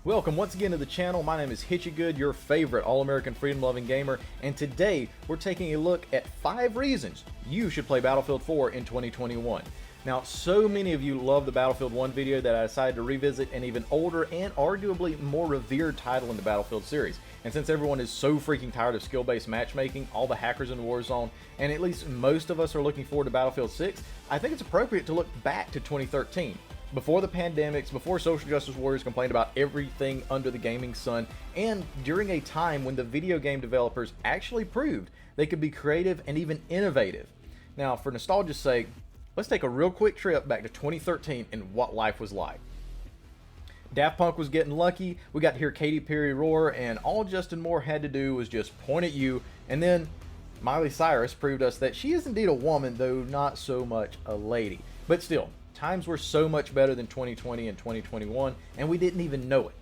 Welcome once again to the channel. My name is Hitchagood, your favorite all-American freedom-loving gamer, and today we're taking a look at 5 reasons you should play Battlefield 4 in 2021. Now, so many of you love the Battlefield 1 video that I decided to revisit an even older and arguably more revered title in the Battlefield series. And since everyone is so freaking tired of skill-based matchmaking, all the hackers in Warzone, and at least most of us are looking forward to Battlefield 6, I think it's appropriate to look back to 2013. Before the pandemics, before social justice warriors complained about everything under the gaming sun, and during a time when the video game developers actually proved they could be creative and even innovative. Now, for nostalgia's sake, let's take a real quick trip back to 2013 and what life was like. Daft Punk was getting lucky, we got to hear Katy Perry roar, and all Justin Moore had to do was just point at you, and then Miley Cyrus proved us that she is indeed a woman, though not so much a lady. But still, times were so much better than 2020 and 2021, and we didn't even know it.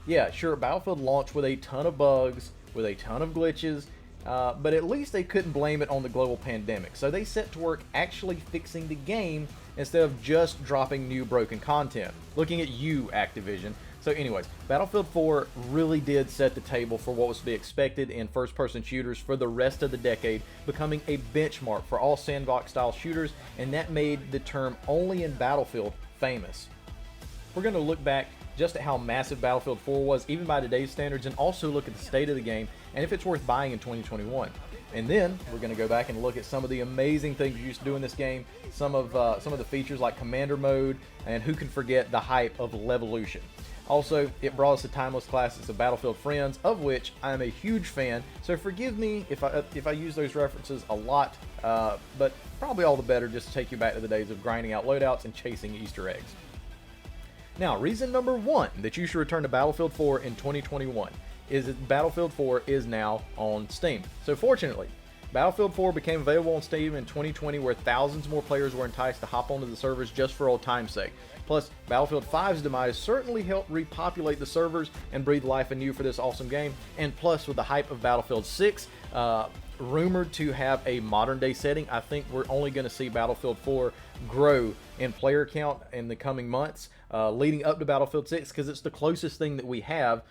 Yeah, sure, Battlefield launched with a ton of bugs, with a ton of glitches, but at least they couldn't blame it on the global pandemic. So they set to work actually fixing the game instead of just dropping new broken content. Looking at you, Activision. So anyways, Battlefield 4 really did set the table for what was to be expected in first-person shooters for the rest of the decade, becoming a benchmark for all sandbox-style shooters, and that made the term only in Battlefield famous. We're going to look back just at how massive Battlefield 4 was, even by today's standards, and also look at the state of the game and if it's worth buying in 2021. And then we're going to go back and look at some of the amazing things you used to do in this game, some of the features like Commander Mode, and who can forget the hype of Levolution. Also, it brought us the timeless classics of Battlefield Friends, of which I am a huge fan, so forgive me if I use those references a lot, but probably all the better just to take you back to the days of grinding out loadouts and chasing Easter eggs. Now, reason number 1 that you should return to Battlefield 4 in 2021 is that Battlefield 4 is now on Steam. So fortunately, Battlefield 4 became available on Steam in 2020, where thousands more players were enticed to hop onto the servers just for old time's sake. Plus, Battlefield 5's demise certainly helped repopulate the servers and breathe life anew for this awesome game. And plus, with the hype of Battlefield 6, rumored to have a modern day setting, I think we're only going to see Battlefield 4 grow in player count in the coming months leading up to Battlefield 6, because it's the closest thing that we have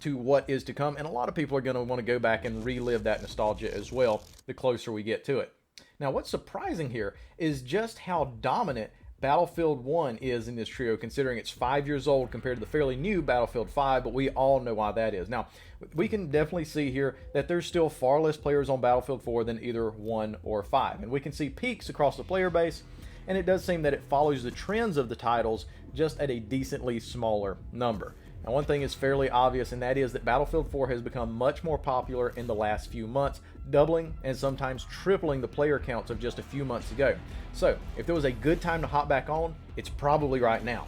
to what is to come, and a lot of people are going to want to go back and relive that nostalgia as well the closer we get to it. Now, what's surprising here is just how dominant Battlefield 1 is in this trio, considering it's 5 years old compared to the fairly new Battlefield 5, but we all know why that is. Now, we can definitely see here that there's still far less players on Battlefield 4 than either 1 or 5, and we can see peaks across the player base, and it does seem that it follows the trends of the titles just at a decently smaller number. Now, one thing is fairly obvious, and that is that Battlefield 4 has become much more popular in the last few months, doubling and sometimes tripling the player counts of just a few months ago. So, if there was a good time to hop back on, it's probably right now.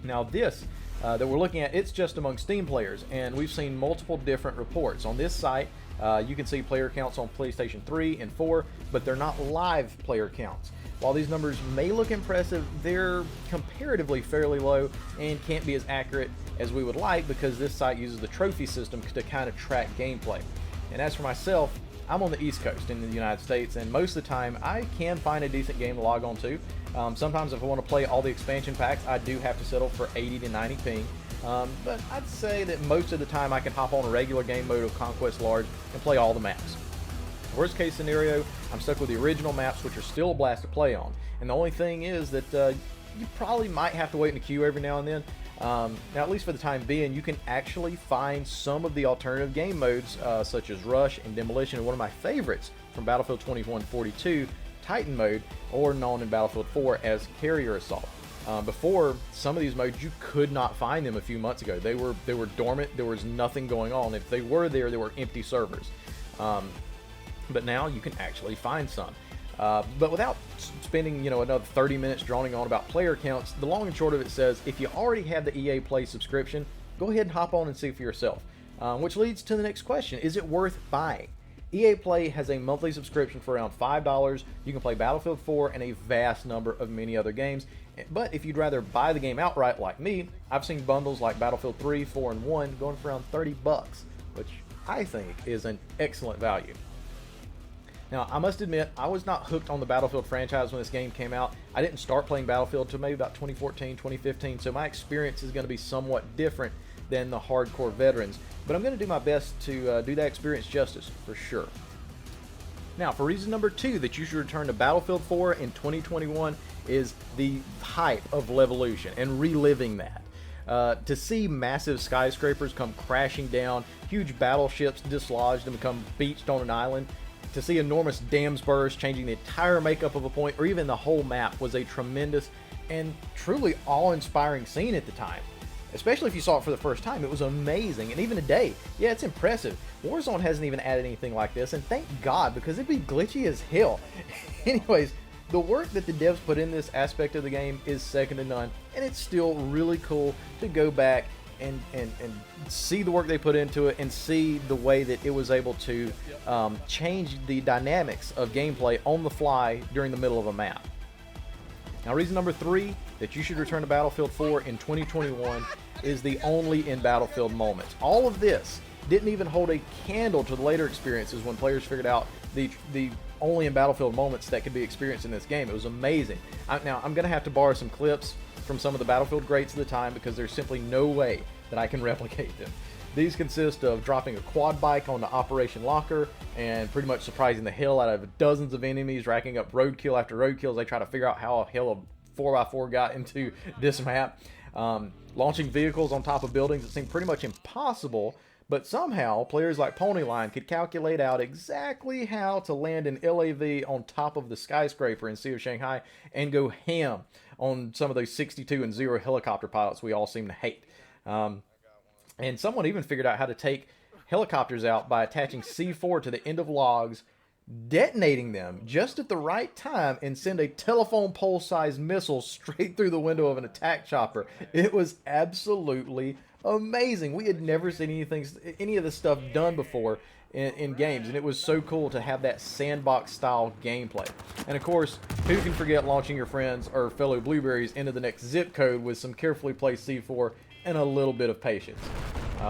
Now, this that we're looking at, it's just among Steam players, and we've seen multiple different reports. On this site, you can see player counts on PlayStation 3 and 4, but they're not live player counts. While these numbers may look impressive, they're comparatively fairly low and can't be as accurate as we would like, because this site uses the trophy system to kind of track gameplay. And as for myself, I'm on the East Coast in the United States, and most of the time I can find a decent game to log on to. Sometimes if I want to play all the expansion packs, I do have to settle for 80 to 90 ping. But I'd say that most of the time I can hop on a regular game mode of Conquest Large and play all the maps. Worst case scenario, I'm stuck with the original maps, which are still a blast to play on. And the only thing is that you probably might have to wait in the queue every now and then. Now, at least for the time being, you can actually find some of the alternative game modes, such as Rush and Demolition, and one of my favorites from Battlefield 2142, Titan mode, or known in Battlefield 4 as Carrier Assault. Before, some of these modes, you could not find them a few months ago. They were dormant, there was nothing going on. If they were there, they were empty servers. But now you can actually find some. But without spending, another 30 minutes droning on about player counts, the long and short of it says, if you already have the EA Play subscription, go ahead and hop on and see for yourself. Which leads to the next question, is it worth buying? EA Play has a monthly subscription for around $5. You can play Battlefield 4 and a vast number of many other games. But if you'd rather buy the game outright like me, I've seen bundles like Battlefield 3, 4, and 1 going for around 30 bucks, which I think is an excellent value. Now, I must admit, I was not hooked on the Battlefield franchise when this game came out. I didn't start playing Battlefield until maybe about 2014, 2015, so my experience is going to be somewhat different than the hardcore veterans, but I'm going to do my best to do that experience justice for sure. Now, for reason number 2 that you should return to Battlefield 4 in 2021 is the hype of Levolution and reliving that. To see massive skyscrapers come crashing down, huge battleships dislodged and become beached on an island, to see enormous dams burst, changing the entire makeup of a point, or even the whole map, was a tremendous and truly awe-inspiring scene at the time. Especially if you saw it for the first time, it was amazing. And even today, yeah, it's impressive. Warzone hasn't even added anything like this, and thank God, because it'd be glitchy as hell. Anyways, the work that the devs put in this aspect of the game is second to none, and it's still really cool to go back and see the work they put into it and see the way that it was able to change the dynamics of gameplay on the fly during the middle of a map. Now, reason number 3 that you should return to Battlefield 4 in 2021 is the only in Battlefield moments. All of this didn't even hold a candle to the later experiences when players figured out the only in Battlefield moments that could be experienced in this game. It was amazing. Now, I'm going to have to borrow some clips from some of the Battlefield greats of the time because there's simply no way that I can replicate them. These consist of dropping a quad bike onto Operation Locker and pretty much surprising the hell out of dozens of enemies, racking up roadkill after roadkill as they try to figure out how the hell a 4x4 got into this map. Launching vehicles on top of buildings that seemed pretty much impossible, but somehow players like Ponyline could calculate out exactly how to land an LAV on top of the skyscraper in Sea of Shanghai and go ham on some of those 62 and 0 helicopter pilots we all seem to hate. And someone even figured out how to take helicopters out by attaching C4 to the end of logs, detonating them just at the right time, and send a telephone pole-sized missile straight through the window of an attack chopper. It was absolutely amazing. We had never seen any of this stuff done before in games, and it was so cool to have that sandbox-style gameplay. And of course, who can forget launching your friends or fellow blueberries into the next zip code with some carefully placed C4 and a little bit of patience.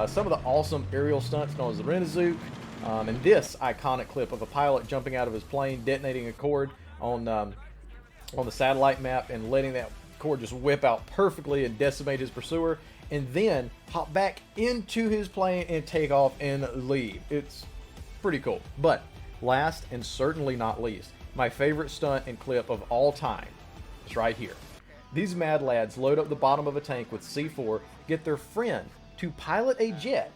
Some of the awesome aerial stunts known as the Renazook, and this iconic clip of a pilot jumping out of his plane, detonating a cord on the satellite map and letting that cord just whip out perfectly and decimate his pursuer, and then hop back into his plane and take off and leave. It's pretty cool. But last and certainly not least, my favorite stunt and clip of all time is right here. These mad lads load up the bottom of a tank with C4, get their friend to pilot a jet,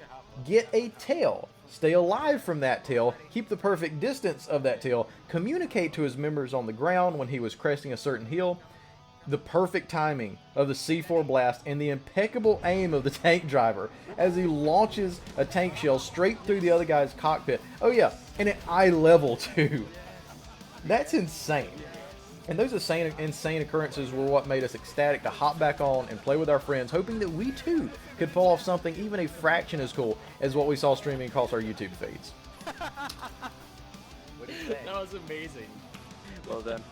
get a tail, stay alive from that tail, keep the perfect distance of that tail, communicate to his members on the ground when he was cresting a certain hill, the perfect timing of the C4 blast, and the impeccable aim of the tank driver as he launches a tank shell straight through the other guy's cockpit. Oh yeah, and at eye level too. That's insane. And those insane occurrences were what made us ecstatic to hop back on and play with our friends, hoping that we too could pull off something even a fraction as cool as what we saw streaming across our YouTube feeds. What do you think? That was amazing. Well done.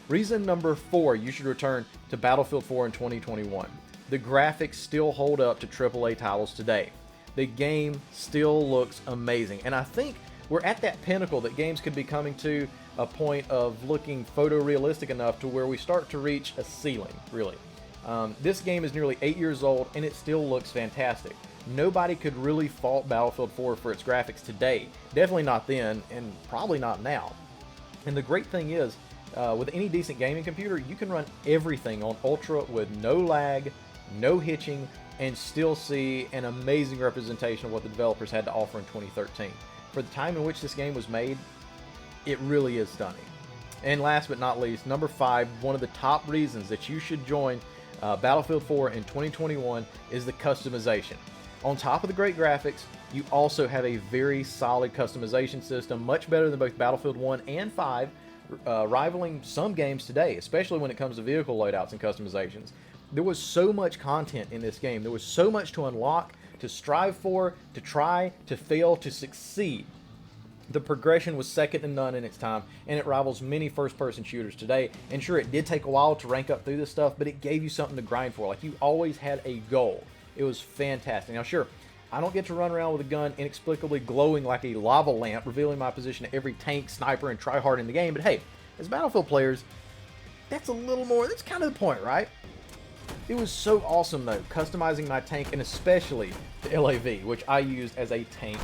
Reason number 4 you should return to Battlefield 4 in 2021. The graphics still hold up to AAA titles today. The game still looks amazing, and I think we're at that pinnacle that games could be coming to a point of looking photorealistic enough to where we start to reach a ceiling, really. This game is nearly 8 years old, and it still looks fantastic. Nobody could really fault Battlefield 4 for its graphics today. Definitely not then, and probably not now. And the great thing is, with any decent gaming computer, you can run everything on Ultra with no lag, no hitching, and still see an amazing representation of what the developers had to offer in 2013. For the time in which this game was made, it really is stunning. And last but not least, number 5, one of the top reasons that you should join Battlefield 4 in 2021 is the customization. On top of the great graphics, you also have a very solid customization system, much better than both Battlefield 1 and 5, rivaling some games today, especially when it comes to vehicle loadouts and customizations. There was so much content in this game. There was so much to unlock, to strive for, to try, to fail, to succeed. The progression was second to none in its time, and it rivals many first-person shooters today. And sure, it did take a while to rank up through this stuff, but it gave you something to grind for. Like, you always had a goal. It was fantastic. Now, sure, I don't get to run around with a gun inexplicably glowing like a lava lamp, revealing my position to every tank, sniper, and tryhard in the game, but hey, as Battlefield players, that's a little more, that's kind of the point, right? It was so awesome, though, customizing my tank, and especially the LAV, which I used as a tank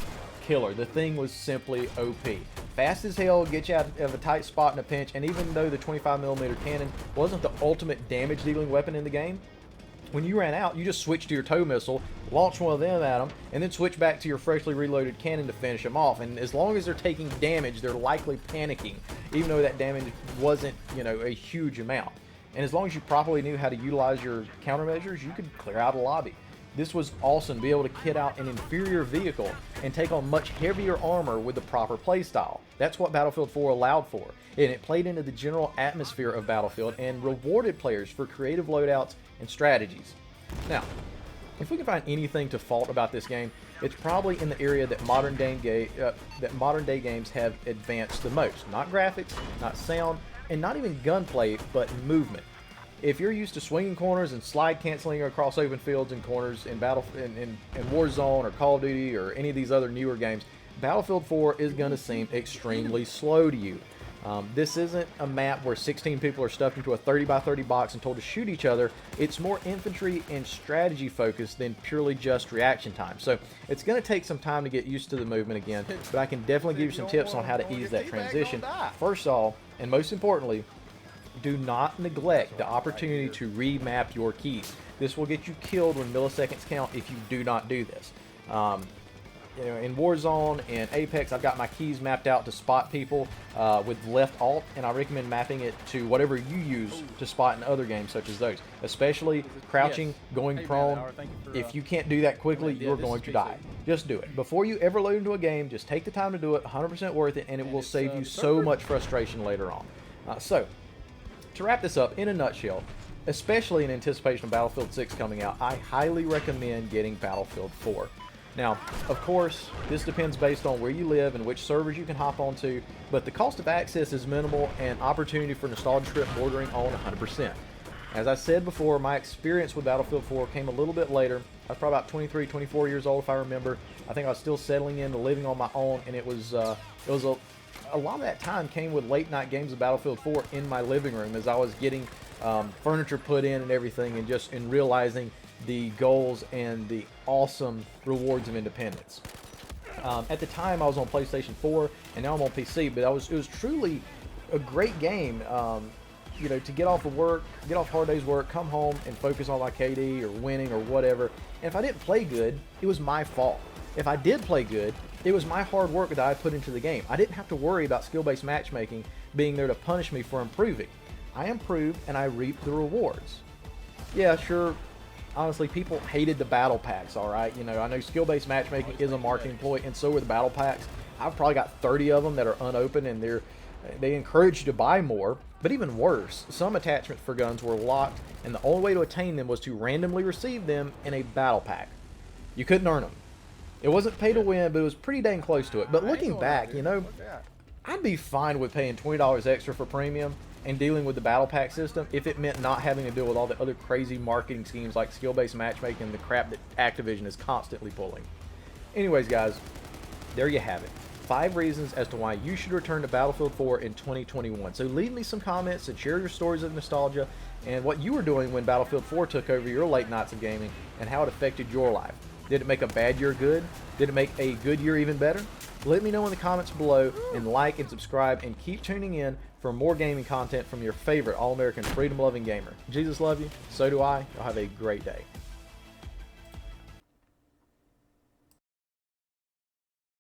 killer. The thing was simply OP. Fast as hell, get you out of a tight spot in a pinch, and even though the 25mm cannon wasn't the ultimate damage-dealing weapon in the game, when you ran out, you just switched to your tow missile, launch one of them at them, and then switch back to your freshly reloaded cannon to finish them off. And as long as they're taking damage, they're likely panicking, even though that damage wasn't, you know, a huge amount. And as long as you properly knew how to utilize your countermeasures, you could clear out a lobby. This was awesome to be able to kit out an inferior vehicle and take on much heavier armor with the proper playstyle. That's what Battlefield 4 allowed for, and it played into the general atmosphere of Battlefield and rewarded players for creative loadouts and strategies. Now, if we can find anything to fault about this game, it's probably in the area that modern day games have advanced the most. Not graphics, not sound, and not even gunplay, but movement. If you're used to swinging corners and slide canceling across open fields and corners in Warzone or Call of Duty or any of these other newer games, Battlefield 4 is going to seem extremely slow to you. This isn't a map where 16 people are stuffed into a 30x30 box and told to shoot each other. It's more infantry and strategy focused than purely just reaction time. So it's going to take some time to get used to the movement again, but I can definitely give you some tips on how to ease that transition. First of all, and most importantly, do not neglect the opportunity to remap your keys. This will get you killed when milliseconds count if you do not do this. You know, in Warzone and Apex, I've got my keys mapped out to spot people with left alt, and I recommend mapping it to whatever you use to spot in other games such as those. Especially crouching, going prone. If you can't do that quickly, you're going to die. Just do it. Before you ever load into a game, just take the time to do it, 100% worth it, and it will save you so much frustration later on. So, to wrap this up, in a nutshell, especially in anticipation of Battlefield 6 coming out, I highly recommend getting Battlefield 4. Now, of course, this depends based on where you live and which servers you can hop onto, but the cost of access is minimal and opportunity for nostalgia trip bordering on 100%. As I said before, my experience with Battlefield 4 came a little bit later. I was probably about 23, 24 years old if I remember. I think I was still settling into living on my own, and it was a lot of that time came with late night games of Battlefield 4 in my living room as I was getting furniture put in and everything, and just in realizing the goals and the awesome rewards of independence. At the time I was on PlayStation 4 and now I'm on PC, but it was truly a great game, you know, to get off of work, get off a hard day's work, come home and focus on my KD or winning or whatever. And if I didn't play good, it was my fault. If I did play good, it was my hard work that I put into the game. I didn't have to worry about skill-based matchmaking being there to punish me for improving. I improved and I reaped the rewards. Yeah, sure, honestly, people hated the battle packs, alright? You know, I know skill-based matchmaking is a marketing ploy, and so are the battle packs. I've probably got 30 of them that are unopened, and they encourage you to buy more. But even worse, some attachments for guns were locked, and the only way to attain them was to randomly receive them in a battle pack. You couldn't earn them. It wasn't pay to win, but it was pretty dang close to it. But looking back, you know, I'd be fine with paying $20 extra for premium and dealing with the battle pack system if it meant not having to deal with all the other crazy marketing schemes like skill-based matchmaking and the crap that Activision is constantly pulling. Anyways, guys, there you have it. 5 reasons as to why you should return to Battlefield 4 in 2021. So leave me some comments and share your stories of nostalgia and what you were doing when Battlefield 4 took over your late nights of gaming and how it affected your life. Did it make a bad year good? Did it make a good year even better? Let me know in the comments below, and like and subscribe, and keep tuning in for more gaming content from your favorite all-American freedom-loving gamer. Jesus love you, so do I. Y'all have a great day.